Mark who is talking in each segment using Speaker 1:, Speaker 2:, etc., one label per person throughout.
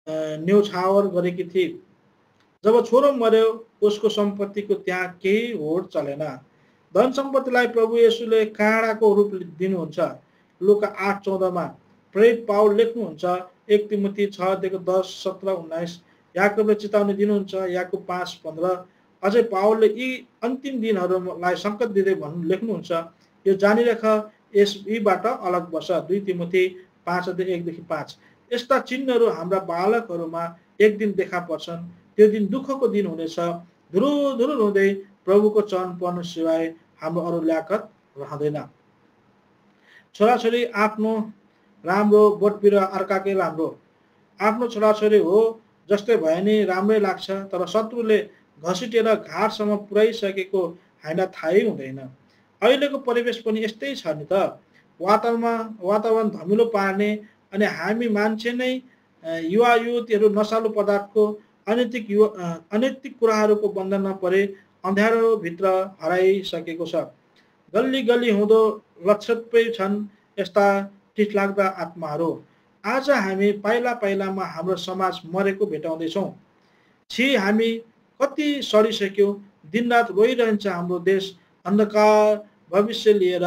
Speaker 1: न्यौछावर गरेकी थिए। जब छोरो मर्यो उसको सम्पत्तिको त्यहाँ केही होड चलेन। धन सम्पत्तिलाई प्रभु येशूले काँडाको रूप दिनुहुन्छ। लुका 8:14 प्रेरित पाउल लेख्नुहुन्छ 1 तिमोथी 6:10-17-19 याकुबले चेतावनी दिनुहुन्छ याकुब 5:15 अझै पाउलले यी अन्तिम दिनहरूलाई सङ्केत दिँदै लेख्नुहुन्छ यो जानिराख यीबाट अलग बस 2 तिमोथी 5:1-5 यस्ता चिन्हहरू हाम्रा बालकहरूमा एक दिन देखा पर्छन्। त्यो दिन दुःखको दिन हुनेछ। धुरुधुरु रुँदै प्रभुको चरण पर्नु सिवाय हाम्रो अरू ल्याकत रहँदैन। छोराछोरी आफ्नो राम्रो, बोटबिरुवा अर्काकै राम्रो। आफ्नो छोराछोरी हो जस्तै भए नि राम्रै लाग्छ, तर शत्रुले घसिटेर घाटसम्म पुर्याइसकेको हामीलाई थाहै हुँदैन। अहिलेको परिवेश पनि यस्तै छ नि त। वातावरण धमिलो पार्ने अनि हामी मान्छे नै युवा युवतीहरू नशालु पदार्थको अनैतिक कुराहरूको बन्धनमा परे अँध्यारोभित्र हराइसकेको छ। गल्ली गल्ली हुँदो लक्षितै छन् यस्ता ठिकलाग्दा आत्माहरू। आज हामी पाइला पाइलामा हाम्रो समाज मरेको भेटाउँदैछौँ। छि हामी कति सडिसक्यौँ। दिनरात रोइरहन्छ हाम्रो देश। अन्धकार भविष्य लिएर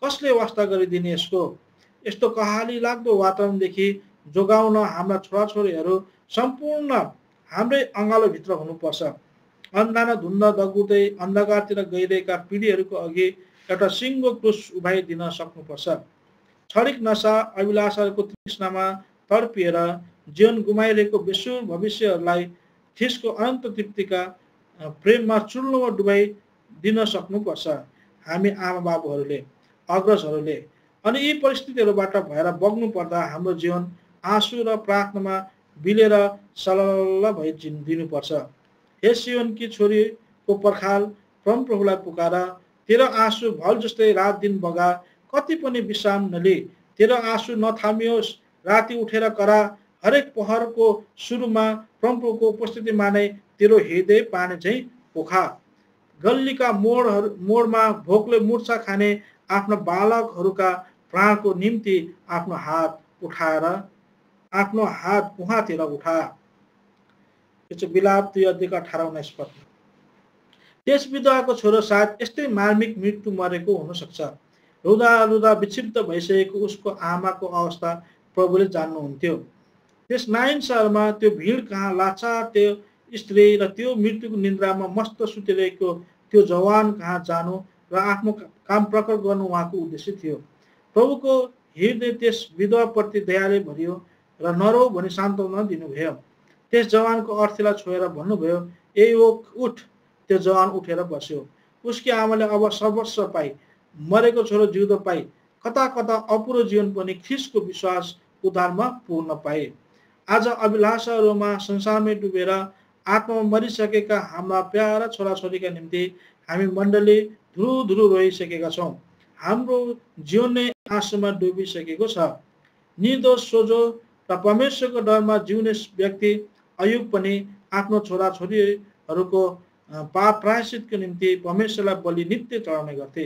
Speaker 1: कसले वास्ता गरिदिने यसको। यस्तो कहाली लाग्दो वातावरणदेखि जोगाउन हाम्रा छोराछोरीहरू सम्पूर्ण हाम्रै अँगालोभित्र हुनुपर्छ। अन्धाना धुन्द दगुर्दै अन्धकारतिर गइरहेका पिँढीहरूको अघि एउटा सिङ्गो क्रुस उभाइदिन सक्नुपर्छ। क्षणिक नशा अभिलाषाहरूको तृष्णामा तडपिएर जीवन गुमाइरहेको बेसुर भविष्यहरूलाई ख्रिस्टको अनन्त तृप्तिका प्रेममा चुल्लोमा डुबाइ दिन सक्नुपर्छ। हामी आमा बाबुहरूले, अग्रजहरूले अनि यी परिस्थितिहरूबाट भएर बग्नु पर्दा हाम्रो जीवन आँसु र प्रार्थनामा बिलेर सलल्ल भई दिनुपर्छ। हे सियोनकी छोरीको पर्खाल, परमप्रभुलाई पुकार। तेरो आँसु भल जस्तै रात दिन बगा, कति पनि विश्राम नली। तेरो आँसु नथामियोस्, राति उठेर करा। हरेक पहरको सुरुमा परमप्रभुको उपस्थितिमा नै तेरो हृदय पानी झैँ पोखा। गल्लीका मोडमा भोकले मुर्छा खाने आफ्ना बालकहरूका प्राणको निम्ति आफ्नो हात उहाँतिर उठा। यो चाहिँ बिलाप 2:18-19 त्यस विधवाको छोरो सायद यस्तै मार्मिक मृत्यु मरेको हुनसक्छ। रुँदा रुँदा विक्षिप्त भइसकेको उसको आमाको अवस्था प्रभुले जान्नुहुन्थ्यो। त्यस नाइन सहरमा त्यो भिड कहाँ लाचार त्यो स्त्री र त्यो मृत्युको निन्द्रामा मस्त सुतिरहेको त्यो जवान कहाँ जानु र आफ्नो काम प्रकट गर्नु उहाँको उद्देश्य थियो। प्रभुको हृदय त्यस विधवाप्रति दयाले भरियो र नरो भनी सान्त्वना दिनुभयो। त्यस जवानको अर्थीलाई छोएर भन्नुभयो, ए उठ। त्यो जवान उठेर बस्यो। उसकी आमाले अब सर्वस्व पाई, मरेको छोरो जिउँदो पाई, कता कता अपुरो जीवन पनि ख्रिस्टको विश्वास उद्धारमा पूर्ण पाए। आज अभिलाषाहरूमा संसारमै डुबेर आत्मामा मरिसकेका हाम्रा प्यारा छोराछोरीका निम्ति हामी मण्डली धुरुधुरु रोइसकेका छौँ। हाम्रो जीवन नै आँसुमा डुबिसकेको छ। निर्दोष सोझो र परमेश्वरको डरमा जिउने व्यक्ति अयुब पनि आफ्नो छोराछोरीहरूको पाप प्रायश्चितको निम्ति परमेश्वरलाई बलि नित्य चढाउने गर्थे।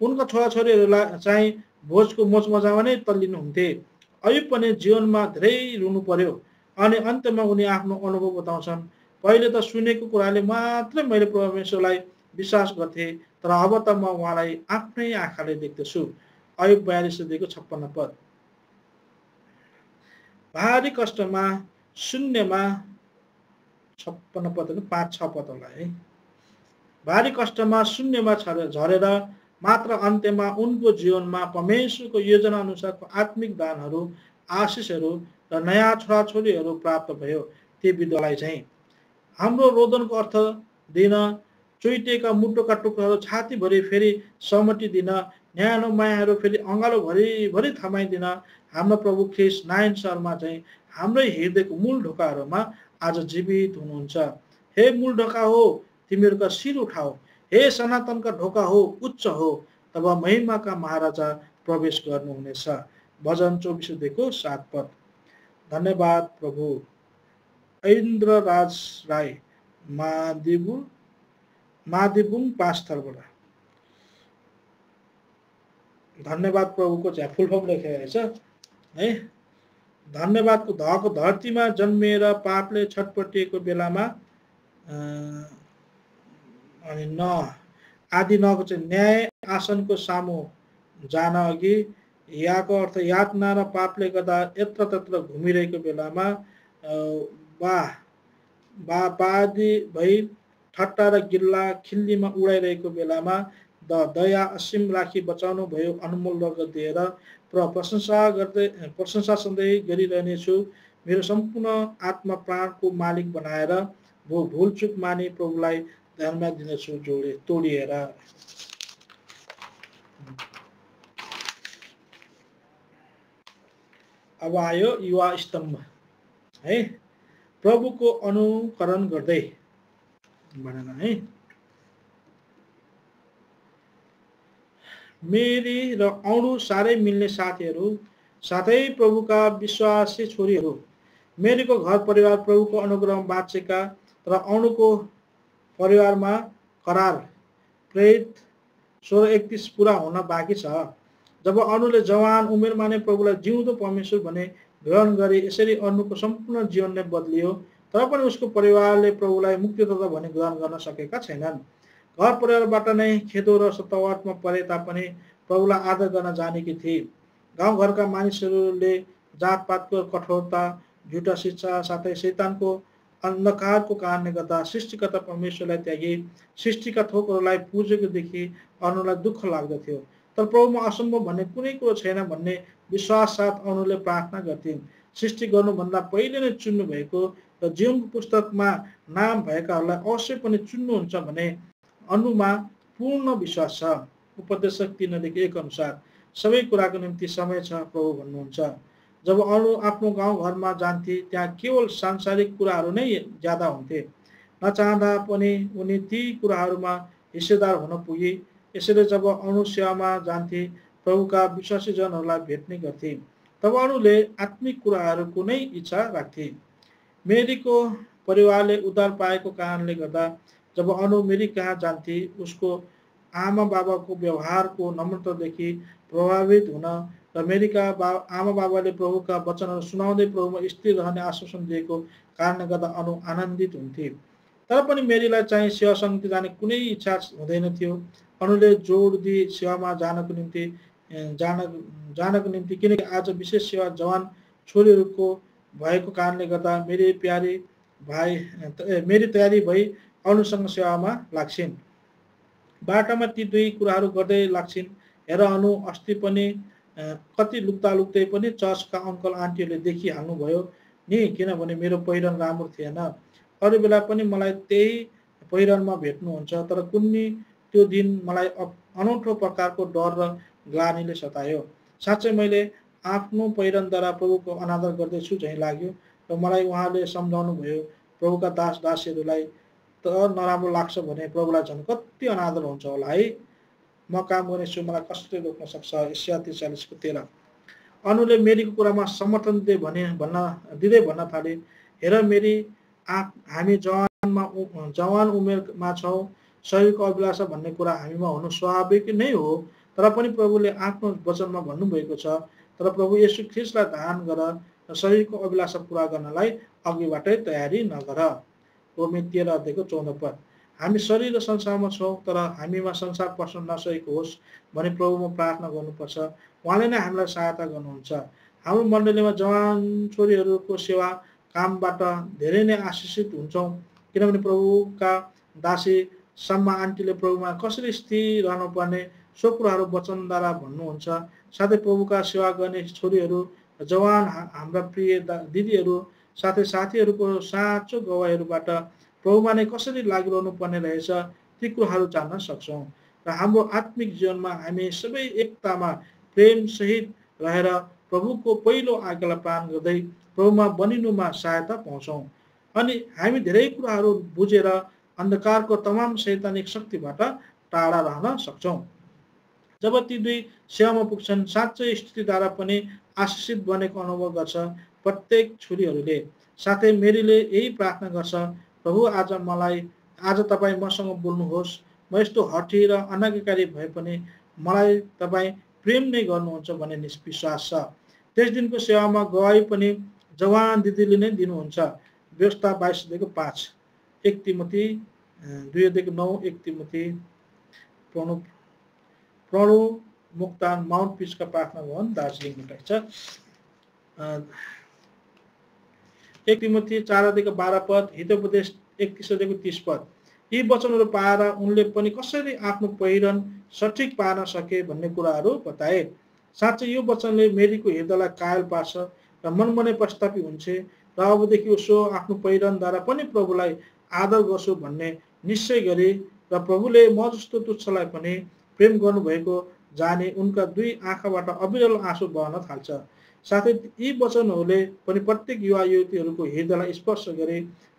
Speaker 1: उनका छोराछोरीहरूलाई चाहिँ भोजको मोजमजामा नै तल्लिनुहुन्थे। अयुब पनि जीवनमा धेरै रुनु पर्यो अनि अन्त्यमा उनी आफ्नो अनुभव बताउँछन्। पहिले त सुनेको कुराले मात्रै मैले परमेश्वरलाई विश्वास गर्थेँ, तर अब त म उहाँलाई आफ्नै आँखाले देख्दछु। अयुब 42:56 भारी कष्टमा शून्यमा 56 5-6 पद होला है। भारी कष्टमा शून्यमा झरेर मात्र अन्त्यमा उनको जीवनमा परमेश्वरको योजना अनुसारको आत्मिक दानहरू, आशिषहरू र नयाँ छोराछोरीहरू प्राप्त भयो। ती विधवालाई चाहिँ हाम्रो रोदनको अर्थ दिन, चुइटेका मुटुका टुक्राहरू छातीभरि फेरि समटिदिन, न्यानो मायाहरू फेरि अँगालो भरि थमाइदिन हाम्रो प्रभु ख्रिस्ट नाइन सहरमा चाहिँ हाम्रै हृदयको मूल ढोकाहरूमा आज जीवित हुनुहुन्छ। हे मूल ढोका हो, तिमीहरूका शिर उठाओ। हे सनातनका ढोका हो, उच्च हो, तब महिमाका महाराजा प्रवेश गर्नुहुनेछ। भजन 24:7 पद। धन्यवाद प्रभु। ऐन्द्रराज राई मादिबुङ पास्थरबाट धन्यवाद प्रभुको चाहिँ फुल फर्म लेखेको रहेछ है। धन्यवादको धको धरतीमा जन्मिएर पापले छटपटिएको बेलामा अनि न आदि नको चाहिँ न्याय आसनको सामु जान अघि याको अर्थ यातना र पापले गर्दा यत्र तत्र घुमिरहेको बेलामा बादी भई ठट्टा र गिल्ला खिल्लीमा उडाइरहेको बेलामा दया असीम राखी बचाउनु भयो, अनमोल रगत दिएर प्रशंसा सधैँ गरिरहनेछु। मेरो सम्पूर्ण आत्मा प्राणको मालिक बनाएर भुलचुक मानी प्रभुलाई धन्यवाद दिनेछु तोडिएर। अब आयो युवा स्तम्भ है, प्रभुको अनुकरण गर्दै भनेर है। मेरी र औडु साह्रै मिल्ने साथीहरू साथै प्रभुका विश्वासी छोरीहरू, मेरीको घर परिवार प्रभुको अनुग्रहमा बाँचेका र औडुको परिवारमा करार प्रेरित 16:31 पुरा हुन बाँकी छ। जब अणुले जवान उमेरमा नै प्रभुलाई जिउँदो परमेश्वर भने ग्रहण गरे, यसरी अणुको सम्पूर्ण जीवन नै बदलियो, तर पनि उसको परिवारले प्रभुलाई मुक्तिदाता भने ग्रहण गर्न सकेका छैनन्। घर परिवारबाट नै खेदो र सतावटमा परे तापनि प्रभुलाई आदर गर्न जानेकी थिए। गाउँघरका मानिसहरूले जातपातको कठोरता, झुटा शिक्षा साथै शैतानको अन्धकारको कारणले गर्दा सृष्टिकर्ता परमेश्वरलाई त्यागी सृष्टिका थोकहरूलाई पुजेको देखि अणुलाई दुःख लाग्दथ्यो। तर प्रभुमा असम्भव भन्ने कुनै कुरो छैन भन्ने विश्वास साथ अणुले प्रार्थना गर्थिन्। सृष्टि गर्नुभन्दा पहिले नै चुन्नु भएको र जीवनको पुस्तकमा नाम भएकाहरूलाई अवश्य पनि चुन्नुहुन्छ भने अणुमा पूर्ण विश्वास छ। उपदेशक 3:1 अनुसार सबै कुराको निम्ति समय छ प्रभु भन्नुहुन्छ। जब अणु आफ्नो गाउँघरमा जान्थे त्यहाँ केवल सांसारिक कुराहरू नै ज्यादा हुन्थे। नचाहँदा पनि उनी ती कुराहरूमा हिस्सेदार हुन पुगे। यसैले जब अणु सेवामा जान्थे प्रभुका विश्वासीजनहरूलाई भेट्ने गर्थे, तब अणुले आत्मिक कुराहरूको नै इच्छा राख्थे। मेरीको परिवारले उद्धार पाएको कारणले गर्दा जब अणु मेरी कहाँ जान्थे, उसको आमा बाबाको व्यवहारको नम्रतादेखि प्रभावित हुन र मेरीका आमा बाबाले प्रभुका वचनहरू सुनाउँदै प्रभुमा स्थिर रहने आश्वासन दिएको कारणले गर्दा अणु आनन्दित हुन्थे। तर पनि मेरीलाई चाहिँ सेवा समिति जाने कुनै इच्छा हुँदैन थियो। अणुले जोड दिए सेवामा जानको निम्ति किनकि आज विशेष सेवा जवान छोरीहरूको भएको कारणले गर्दा मेरी तयारी भई अणुसँग सेवामा लाग्छिन्। बाटामा ती दुई कुराहरू गर्दै लाग्छिन्। हेर अणु अस्ति पनि कति लुक्दा लुक्दै पनि चर्चका अङ्कल आन्टीहरूले देखिहाल्नुभयो नि, किनभने मेरो पहिरन राम्रो थिएन। अरू बेला पनि मलाई त्यही पहिरनमा भेट्नुहुन्छ, तर कुनै त्यो दिन मलाई अनौठो प्रकारको डर र ग्लानीले सतायो। साँच्चै मैले आफ्नो पहिरनद्वारा प्रभुको अनादर गर्दैछु झैँ लाग्यो र मलाई उहाँले सम्झाउनु भयो, प्रभुका दास दासीहरूलाई त नराम्रो लाग्छ भने प्रभुलाई झन् कति अनादर हुन्छ होला है। म काम गर्नेछु, मलाई कसले रोक्न सक्छ। एशिया 43:13। अणुले मेरीको कुरामा समर्थन दिँदै भन्न थाले, हेर मेरी हामी जवान उमेरमा छौँ, शरीरको अभिलाषा भन्ने कुरा हामीमा हुनु स्वाभाविक नै हो। तर पनि प्रभुले आफ्नो वचनमा भन्नुभएको छ, तर प्रभु येशू ख्रीष्टलाई धारण गर र शरीरको अभिलाषा पुरा गर्नलाई अघिबाटै तयारी नगर। रोमी 13:14। हामी शरीर र संसारमा छौँ, तर हामीमा संसार पस्न नसकेको होस् भने प्रभुमा प्रार्थना गर्नुपर्छ। उहाँले नै हामीलाई सहायता गर्नुहुन्छ। हाम्रो मण्डलीमा जवान छोरीहरूको सेवा कामबाट धेरै नै आशिषित हुन्छौँ, किनभने प्रभुका दासी सम्मा आन्टीले प्रभुमा कसरी स्थिर रहनुपर्ने सो कुराहरू वचनद्वारा भन्नुहुन्छ। साथै प्रभुका सेवा गर्ने छोरीहरू, जवान हाम्रा प्रिय दिदीहरू साथै साथीहरूको साँचो गवाईहरूबाट प्रभुमा नै कसरी लागिरहनु पर्ने रहेछ ती कुराहरू जान्न सक्छौँ र हाम्रो आत्मिक जीवनमा हामी सबै एकतामा प्रेम सहित रहेर प्रभुको पहिलो आज्ञालाई पालन गर्दै प्रभुमा बनिनुमा सहायता पाउँछौँ। अनि हामी धेरै कुराहरू बुझेर अन्धकारको तमाम शैतानिक शक्तिबाट टाढा रहन सक्छौँ। जब ती दुई सेवामा पुग्छन्, साँच्चै स्थितिद्वारा पनि आशिषित बनेको अनुभव गर्छ प्रत्येक छोरीहरूले। साथै मेरीले यही प्रार्थना गर्छ, प्रभु आज तपाईँ मसँग बोल्नुहोस्। म यस्तो हठी र अनाज्ञाकारी भए पनि मलाई तपाईँ प्रेम नै गर्नुहुन्छ भन्ने विश्वास छ। त्यस दिनको सेवामा गवाई पनि जवान दिदीले नै दिनुहुन्छ। व्यवस्था 22:5, 1 तिमोथी 2:9, 1 तिमोथी प्रणु प्रणु मुक्तान माउन्ट पिसका प्रार्थना भवन दार्जिलिङबाट छ। 1 तिमोथी 4:12 पद, हितोपदेश 31:30 पद। यी वचनहरू पाएर उनले पनि कसरी आफ्नो पहिरन सठिक पार्न सके भन्ने कुराहरू बताए। साँच्चै यो वचनले मेरीको हृदयलाई कायल पार्छ र मनमनै पश्चातापी हुन्छ र अबदेखि उसो आफ्नो पहिरनद्वारा पनि प्रभुलाई आदर गर्छु भन्ने निश्चय गरे र प्रभुले म जस्तो तुच्छलाई पनि प्रेम गर्नुभएको जाने उनका दुई आँखाबाट अविरल आँसु बहन थाल्छ। साथै यी वचनहरूले पनि प्रत्येक युवा युवतीहरूको हृदयलाई स्पर्श गरे,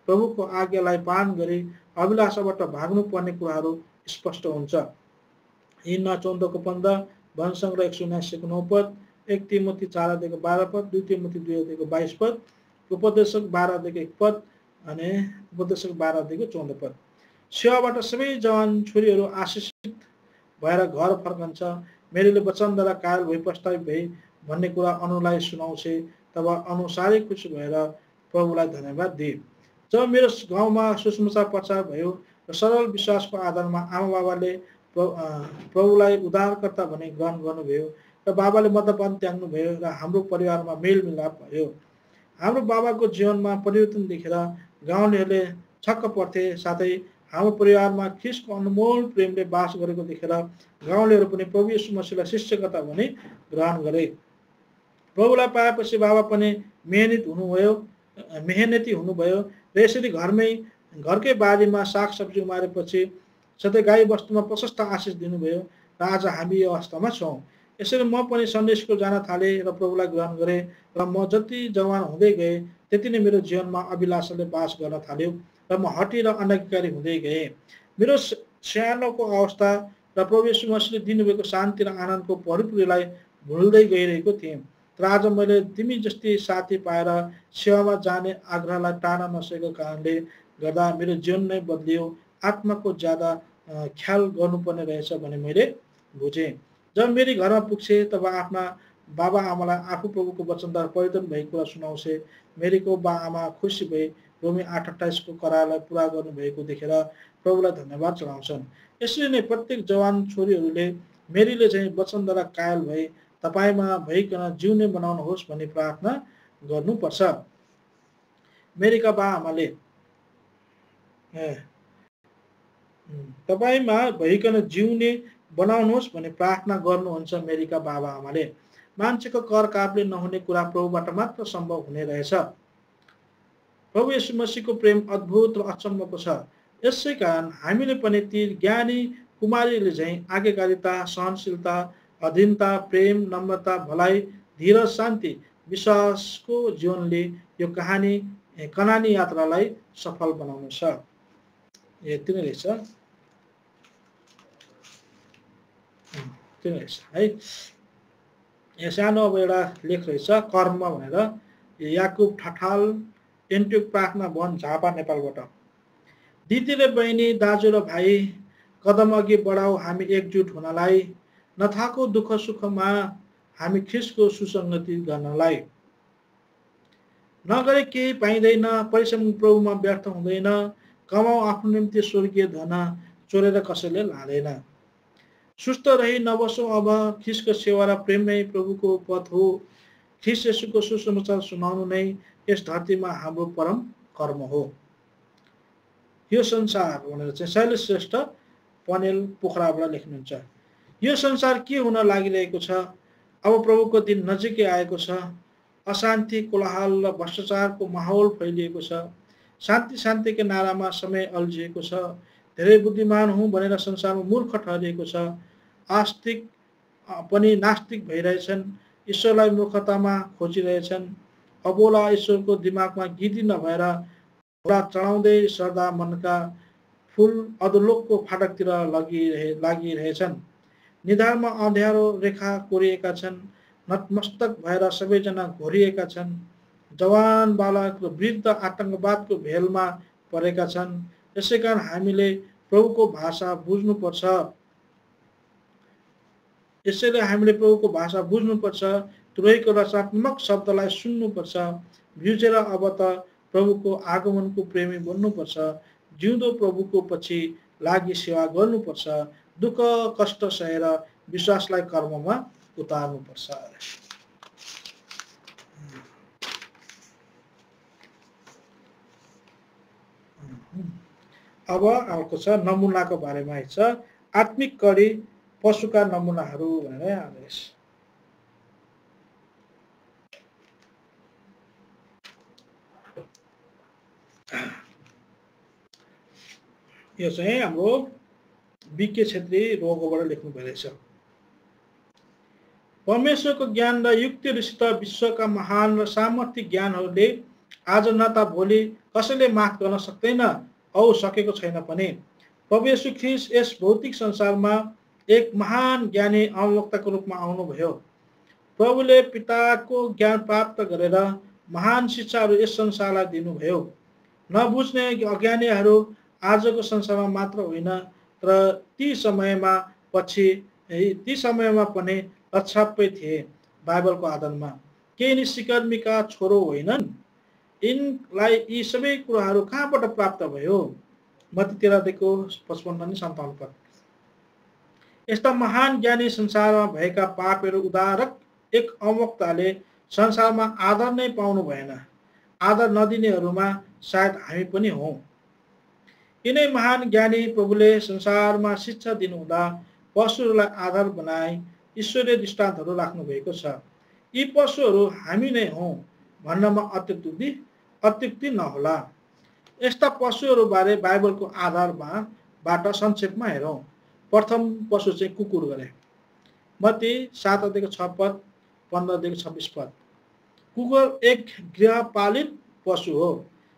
Speaker 1: प्रभुको आज्ञालाई पालन गरे अभिलाषाबाट भाग्नु पर्ने कुराहरू स्पष्ट हुन्छ। हिन्ना 14:15, वनसङ्ग्रह 179:9 पद, 1 तिमोथी 4:12 पद, 2 तिमोथी 2:22 पद, उपदेशक 12:1 पद अनि उपदेशक 12:14 पद। सेवाबाट सबै जवान छोरीहरू आशिषित भएर घर फर्कन्छ। मेरीले वचनद्वारा कायल भई प्रस्तावित भई भन्ने कुरा अनुलाई सुनाउँछ। तब अनु साह्रै खुसी भएर प्रभुलाई धन्यवाद दिए। जब मेरो गाउँमा सुसमाचार प्रचार भयो र सरल विश्वासको आधारमा आमा बाबाले प्रभुलाई उद्धारकर्ता भनी ग्रहण गर्नुभयो र बाबाले मद्यपान त्याग्नुभयो र हाम्रो परिवारमा मेलमिलाप भयो। हाम्रो बाबाको जीवनमा परिवर्तन देखेर गाउँलेहरूले छक्क पर्थे। साथै हाम्रो परिवारमा ख्रिस्टको अनमोल प्रेमले बास गरेको देखेर गाउँलेहरू पनि प्रभु येशू मसीहलाई शिष्यकर्ता भनी ग्रहण गरे। प्रभुलाई पाएपछि बाबा पनि मेहनती हुनुभयो र यसरी घरकै बारीमा सागसब्जी उमारेपछि सधैँ गाई वस्तुमा प्रशस्त आशिष दिनुभयो र आज हामी यो अवस्थामा छौँ। यसरी म पनि सन्डे स्कुल जान थालेँ र प्रभुलाई ग्रहण गरेँ र म जति जवान हुँदै गएँ त्यति नै मेरो जीवनमा अभिलाषाले बास गर्न थाल्यो र म हटी र अनधिकारी हुँदै गएँ। मेरो सानोको अवस्था र प्रभु येशू मसीहले दिनुभएको शान्ति र आनन्दको परिपूर्तिलाई भुल्दै गइरहेको थिएँ। तर आज मैले तिमी जस्तै साथी पाएर सेवामा जाने आग्रहलाई टार्न नसकेको कारणले गर्दा मेरो जीवन नै बदलियो। आत्माको ज्यादा ख्याल गर्नुपर्ने रहेछ भने मैले बुझेँ। जब मेरी घरमा पुग्छे तब आफ्ना बाबा आमालाई आफू प्रभुको वचनद्वारा परिवर्तन भएको कुरा सुनाउँछे। मेरीको बा आमा खुसी भई रोमी 8:28 को करारलाई पुरा गर्नुभएको देखेर प्रभुलाई धन्यवाद चढाउँछन्। यसरी नै प्रत्येक जवान छोरीहरूले मेरीले चाहिँ वचनद्वारा कायल भई तपाईमा भइकन जिउने बनाउनुहोस् भनी प्रार्थना गर्नुपर्छ। मेरीका बा आमाले तपाईमा भइकन जिउने बनाउनुहोस् भनी प्रार्थना गर्नुहुन्छ। मेरीका बाबा आमाले मान्छेको कर कापले नहुने कुरा प्रभुबाट मात्र सम्भव हुने रहेछ। प्रभु येशू मसीहको प्रेम अद्भुत र अचम्मको छ। यसै कारण हामीले पनि ती ज्ञानी कुमारीले चाहिँ आज्ञाकारिता, सहनशीलता, अधीनता, प्रेम, नम्रता, भलाइ, धीरज, शान्ति, विश्वासको जीवनले यो कनानी यात्रालाई सफल बनाउनु छ। यति नै रहेछ है। यहाँ सानो अब एउटा लेख रहेछ कर्म भनेर, याकुब ठठाल, एन्ट्युक प्रार्थना भवन, झापा, नेपालबाट। दिदी र बहिनी, दाजु र भाइ, कदम अघि बढाऊ हामी एकजुट हुनलाई, नथाको दुःख सुखमा हामी ख्रिस्टको सुसङ्गति गर्नलाई। नगरे केही पाइँदैन, परिश्रम प्रभुमा व्यर्थ हुँदैन, कमाऊ आफ्नो निम्ति स्वर्गीय धन, चोरेर कसैले लाँदैन। सुस्त रही नबसौँ अब, ख्रिस्टको सेवा र प्रेम नै प्रभुको पथ हो। ख्रिस्ट येशूको सुसमाचार सुनाउनु नै यस धरतीमा हाम्रो परम कर्म हो। यो संसार भनेर चाहिँ शैलेश श्रेष्ठ पनेल पोखराबाट लेख्नुहुन्छ। यो संसार के हुन लागिरहेको छ? अब प्रभुको दिन नजिकै आएको छ। अशान्ति, कोलाहल र भ्रष्टाचारको माहौल फैलिएको छ। शान्तिकै नारामा समय अल्झिएको छ। धेरै बुद्धिमान हुँ भनेर संसारमा मूर्ख ठहरिएको छ। आस्तिक पनि नास्तिक भइरहेछन्। ईश्वरलाई मूर्खतामा खोजिरहेछन्। अबोला ईश्वरको दिमागमा गिटी नभएर घोडा चढाउँदै सरदा मनका फूल अधोलोकको फाटकतिर लागिरहेछन्। निधारमा अँध्यारो रेखा कोरिएका छन्। नतमस्तक भएर सबैजना घोरिएका छन्। जवान बालक र वृद्ध आतंकवादको भेलमा परेका छन्। यसै कारण हामीले प्रभुको भाषा बुझ्नुपर्छ। तुरैको रचनात्मक शब्दलाई सुन्नुपर्छ। भ्युजेर अब त प्रभुको आगमनको प्रेमी बन्नुपर्छ। जिउँदो प्रभुको पछि लागि सेवा गर्नुपर्छ। दुःख कष्ट सहेर विश्वासलाई कर्ममा उतार्नुपर्छ। अब अर्को छ नमुनाको बारेमा छ। आत्मिक कडी पशुका नमुनाहरू भनेर आदेश। यो चाहिँ हाम्रो बिके छेत्री रोगोबाट लेख्नु भइरहेछ। परमेश्वरको ज्ञान र युक्तिहरूसित विश्वका महान र सामर्थ्य ज्ञानहरूले आज न त भोलि कसैले माफ गर्न सक्दैन औ सकेको छैन पनि। प्रभु येशू ख्रीष्ट यस भौतिक संसारमा एक महान ज्ञानी अवक्ताको रूपमा आउनुभयो। प्रभुले पिताको ज्ञान प्राप्त गरेर महान शिक्षाहरू यस संसारलाई दिनुभयो। नबुझ्ने अज्ञानीहरू आजको संसारमा मात्र होइन तर ती समयमा पनि लक्षाप्य थिए। बाइबलको आधारमा के यिनी सिकर्मीका छोरो होइनन्? यिनलाई यी सबै कुराहरू कहाँबाट प्राप्त भयो? मत्ती 13:55-57 पद। यस्ता महान ज्ञानी संसारमा भएका पापहरू उद्धारक एक अवक्ताले संसारमा आदर नै पाउनु भएन। आदर नदिनेहरूमा सायद हामी पनि हौं। यिनै महान ज्ञानी प्रभुले संसारमा शिक्षा दिनुहुँदा पशुहरूलाई आधार बनाई ईश्वरीय दृष्टान्तहरू राख्नु भएको छ। यी पशुहरू हामी नै हौं भन्नमा अत्युक्ति नहोला। यस्ता पशुहरूबारे बाइबलको आधारबाट संक्षेपमा हेरौं। प्रथम पशु चाहिँ कुकुर गरे। मत्ती 7:6 पद 15:26 पद। कुकुर एक गृहपालित पशु हो।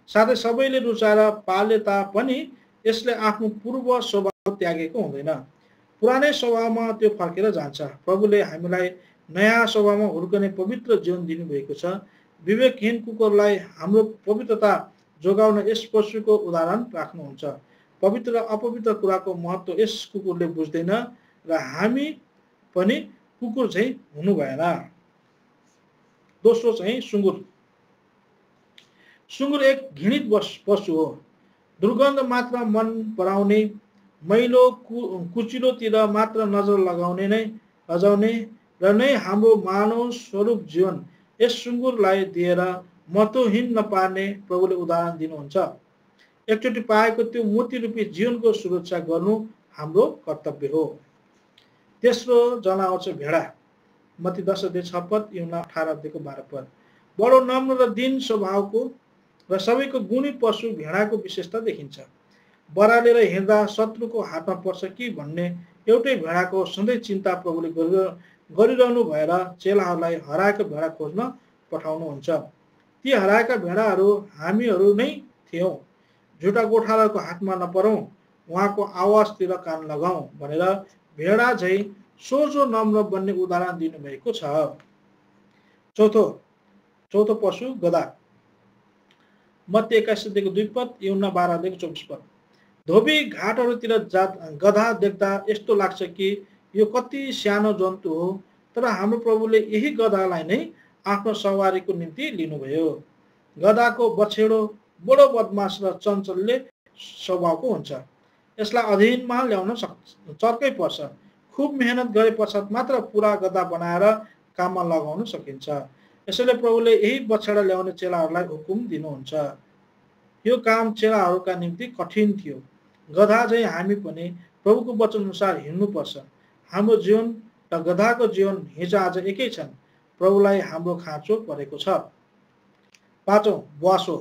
Speaker 1: साथै सबैले रुचाएर पाले तापनि यसले आफ्नो पूर्व स्वभाव त्यागेको हुँदैन। पुरानै स्वभावमा त्यो फर्केर जान्छ। प्रभुले हामीलाई नयाँ स्वभावमा हुर्कने पवित्र जीवन दिनुभएको छ। विवेकहीन कुकुरलाई हाम्रो पवित्रता जोगाउन यस पशुको उदाहरण राख्नुहुन्छ। पवित्र र अपवित्र कुराको महत्त्व यस कुकुरले बुझ्दैन र हामी पनि कुकुर चाहिँ हुनु भएन। दोस्रो चाहिँ सुँगुर। सुँगुर एक घृणित पशु हो। दुर्गन्ध मात्र मन पराउने, मैलो कुचिलोतिर मात्र नजर लजाउने र नै हाम्रो मानव स्वरूप जीवन यस सुँगुरलाई दिएर महत्त्वहीन नपार्ने प्रभुले उदाहरण दिनुहुन्छ। एकचोटि पाएको त्यो मोती रूपी जीवनको सुरक्षा गर्नु हाम्रो कर्तव्य हो। तेस्रो जनावर चाहिँ भेडा। मत्ती 10:6 पद, यूहन्ना 18:12 पद। बडो नम्र र दीन स्वभावको र सबैको गुणी पशु भेडाको विशेषता देखिन्छ। बरालेर हिँड्दा शत्रुको हातमा पर्छ कि भन्ने एउटै भेडाको सधैँ चिन्ता प्रभुले गरिरहनु भएर चेलाहरूलाई हराएको भेडा खोज्न पठाउनुहुन्छ। ती हराएका भेडाहरू हामीहरू नै थियौं। झुटा गोठालाको हातमा नपरौं, उहाँको आवाजतिर कान लगाऊ भनेर भेडा झैं सोझो नम्र बन्ने उदाहरण दिनुभएको छ। चौथो पशु गधा। मत्ती 21:2 पद, यूहन्ना 12:24 पद। धोबी घाटहरूतिर गधा देख्दा यस्तो लाग्छ कि यो कति सानो जन्तु हो, तर हाम्रो प्रभुले यही गधालाई नै आफ्नो सवारीको निम्ति लिनुभयो। गधाको बछेडो बडो बदमास र चञ्चल्य स्वभावको हुन्छ। यसलाई अधीनमा ल्याउन चर्कै पर्छ। खुब मेहनत गरे पश्चात मात्र पुरा गधा बनाएर काममा लगाउन सकिन्छ। यसैले प्रभुले यही बछेडा ल्याउने चेलाहरूलाई हुकुम दिनुहुन्छ। यो काम चेलाहरूका निम्ति कठिन थियो। गधा चाहिँ हामी पनि प्रभुको वचन अनुसार हिँड्नुपर्छ। हाम्रो जीवन र गधाको जीवन हिजो आज एकै छन्। प्रभुलाई हाम्रो खाँचो परेको छ। पाँचौं ब्वासो।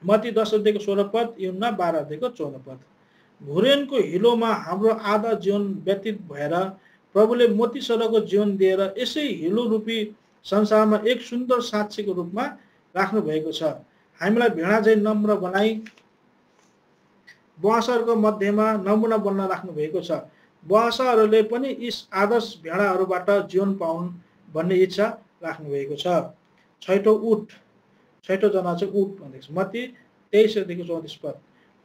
Speaker 1: मत्ती 10:16 पद, यूहन्ना 12:14 पद। घुरेनको हिलोमा हाम्रो आधा जीवन व्यतीत भएर प्रभुले मोतीसरको जीवन दिएर यसै हिलो रूपी संसारमा एक सुन्दर साक्षीको रूपमा राख्नु भएको छ। हामीलाई भेडा झैं नम्र बनाई ब्वासहरूको मध्येमा नमुना बन्न राख्नु भएको छ। ब्वासहरूले पनि यी आदर्श भेडाहरूबाट जीवन पाउन् भन्ने इच्छा राख्नु भएको छ। छैटौं जना चाहिँ ऊँट भन्दैछ। मत्ती 23:34 पद।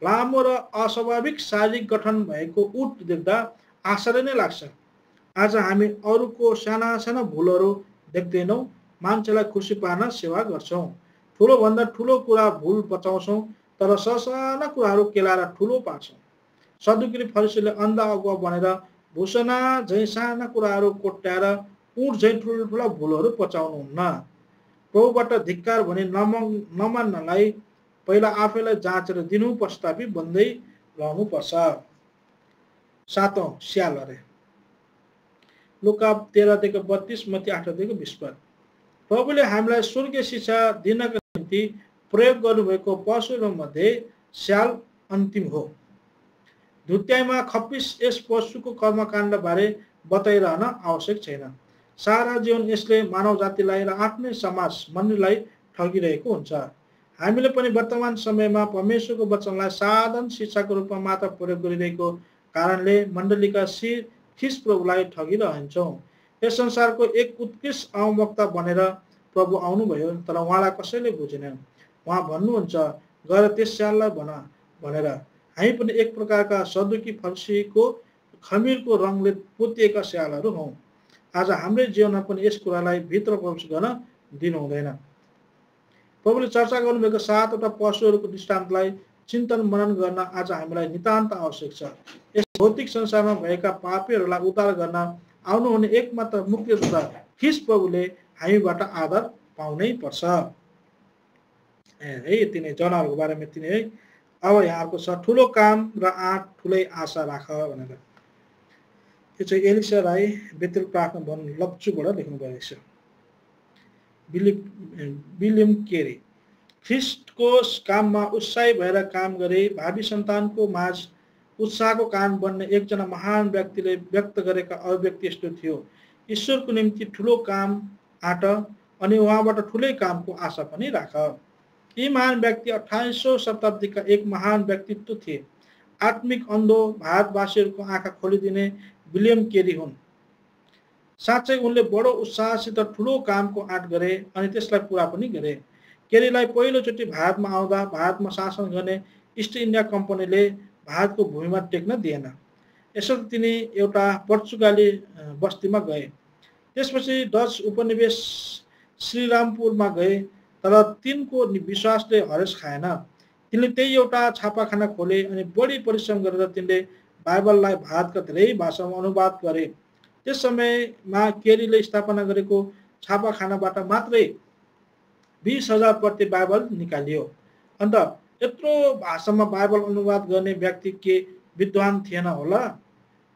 Speaker 1: लामो र अस्वाभाविक शारीरिक गठन भएको ऊँट देख्दा आश्चर्य नै लाग्छ। आज हामी अरूको साना साना भुलहरू देख्दैनौँ, मान्छेलाई खुसी पार्न सेवा गर्छौँ। ठुलोभन्दा ठुलो कुरा भुल बचाउँछौँ, तर ससाना कुराहरू केलाएर ठुलो पार्छौँ। सदुकी फरिसीले अन्धा अगुवा बनेर भूषणा झैँ साना कुराहरू कोट्याएर उँट झैँ ठुल्ठुला भुलहरू पचाउनुहुन्न। प्रभुबाट धिक्कार भने नमान्नलाई पहिला आफैलाई जाँचेर दिनु पश्चातापि बन्दै रहनुपर्छ। 7औं स्याल अरे लुका 13:32 मत्ती 8:20 पद। प्रभुले हामीलाई स्वर्गीय शिक्षा दिनका निम्ति प्रयोग गर्नुभएको पशुहरू मध्ये स्याल अन्तिम हो। धुत्याइमा खप्पिस यस पशुको कर्मकाण्ड बारे बताइरहन आवश्यक छैन। सारा जीवन यसले मानव जातिलाई र आफ्नै समाज मण्डलीलाई ठगिरहेको हुन्छ। हामीले पनि वर्तमान समयमा परमेश्वरको वचनलाई साधन शिक्षाको रूपमा मात्र प्रयोग गरिरहेको कारणले मण्डलीका शिर ख्रीष्ट प्रभुलाई ठगिरहन्छौँ। यस संसारको एक उत्कृष्ट अवक्ता बनेर प्रभु आउनुभयो, तर उहाँलाई कसैले बुझेनन्। उहाँ भन्नुहुन्छ, गएर त्यस स्याललाई भन भनेर। हामी पनि एक प्रकारका सदुकी फरिसीको खमीरको रङले पोतिएका स्यालहरू हौँ। आज हाम्रै जीवनमा पनि यस कुरालाई भित्र प्रवेश गर्न दिनु हुँदैन। प्रभुले चर्चा गर्नुभएको 7वटा पशुहरूको दृष्टान्तलाई चिन्तन मनन गर्न आज हामीलाई नितान्त आवश्यक छ। यस भौतिक संसारमा भएका पापीहरूलाई उद्धार गर्न आउनुहुने एकमात्र मुक्तिदाता ख्रीष्ट प्रभुले हामीबाट आदर पाउनै पर्छ। है यति नै जनावरको बारेमा यति नै है। अब यहाँको छ ठुलो काम र आँट ठुलै आशा राख भनेर। यो चाहिँ एलिसा राई बेतेल प्रार्थना भवन लप्चूबाट लेख्नु भएको छ। विलियम केरी ख्रीष्टको काममा उत्साही भएर काम गरे भावी सन्तानको माझ उत्साहको कारण बन्ने एकजना महान व्यक्तिले व्यक्त गरेका अभिव्यक्ति यस्तो थियो, ईश्वरको निम्ति ठुलो काम आँट अनि उहाँबाट ठुलै कामको आशा पनि राख। यी महान व्यक्ति 28औं शताब्दीका एक महान व्यक्तित्व थिए। आत्मिक अन्धो भारतवासीहरूको आँखा खोलिदिने विलियम केरी हुन्। साँच्चै उनले बडो उत्साहसित ठुलो कामको आँट गरे अनि त्यसलाई पुरा पनि गरे। केरीलाई पहिलोचोटि भारतमा आउँदा भारतमा शासन गर्ने इस्ट इन्डिया कम्पनीले भारतको भूमिमा टेक्न दिएन। यसर्थ तिनी एउटा पोर्चुगाली बस्तीमा गए। त्यसपछि डच उपनिवेश श्रीरामपुरमा गए, तर तिनको विश्वासले हरेस खाएन। तिनले त्यही एउटा छापाखाना खोले अनि बढी परिश्रम गरेर तिनले बाइबललाई भारतका धेरै भाषामा अनुवाद गरे। त्यस समयमा केरीले स्थापना गरेको छापाखानाबाट मात्रै 20,000 प्रति बाइबल निकालियो। अन्त यत्रो भाषामा बाइबल अनुवाद गर्ने व्यक्ति के विद्वान थिएन होला?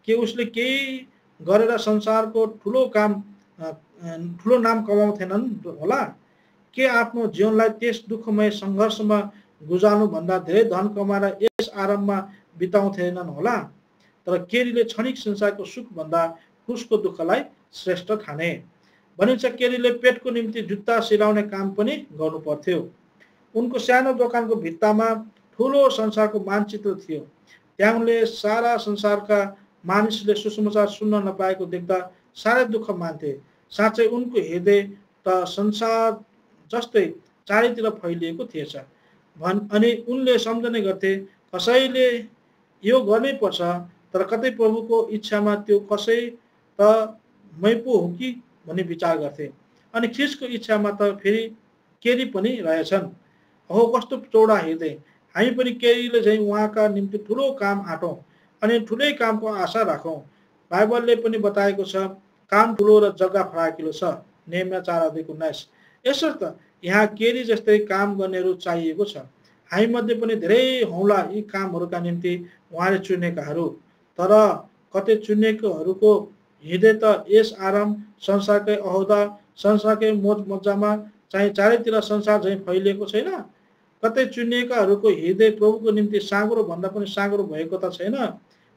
Speaker 1: के उसले केही गरेर संसारको ठुलो नाम कमाउँथेनन् होला? के आफ्नो जीवनलाई त्यस दुःखमय सङ्घर्षमा गुजार्नुभन्दा धेरै धन कमाएर यस आराममा बिताउँथेनन् होला? तर केरीले क्षणिक संसारको सुखभन्दा क्रुसको दुःखलाई श्रेष्ठ ठाने। भनिन्छ केरीले पेटको निम्ति जुत्ता सिलाउने काम पनि गर्नु पर्थ्यो। उनको सानो दोकानको भित्तामा ठुलो संसारको मानचित्र थियो। त्यहाँ उनले सारा संसारका मानिसले सुसमाचार सुन्न नपाएको देख्दा साह्रै दुःख मान्थे। साँच्चै उनको हृदय त संसार जस्तै चारैतिर फैलिएको थिएछ। अनि उनले सम्झने गर्थे, कसैले यो गर्नै पर्छ, तर कतै प्रभुको इच्छामा त्यो कसै त मै पो हो कि भन्ने विचार गर्थे। अनि ख्रीष्टको इच्छामा त फेरि केरी पनि रहेछन्। अहो कस्तो चौडा हृदय! हामी पनि केरीले झैँ उहाँका निम्ति ठुलो काम आँटौँ अनि ठुलै कामको आशा राखौँ। बाइबलले पनि बताएको छ, काम ठुलो र जग्गा फराकिलो छ। नेहमिया 4:19। यसर्थ यहाँ केरी जस्तै काम गर्नेहरू चाहिएको छ। हामी मध्ये पनि धेरै हौला यी कामहरूका निम्ति उहाँले चुनेकाहरू। तर कतै चुनेकोहरूको हृदय त यस आराम, संसारकै अहोदा, संसारकै मोज मजामा चाहिँ चारैतिर संसार झैँ फैलिएको छैन? कतै चुनिएकाहरूको हृदय प्रभुको निम्ति साँगुरो भन्दा पनि साँगुरो भएको त छैन?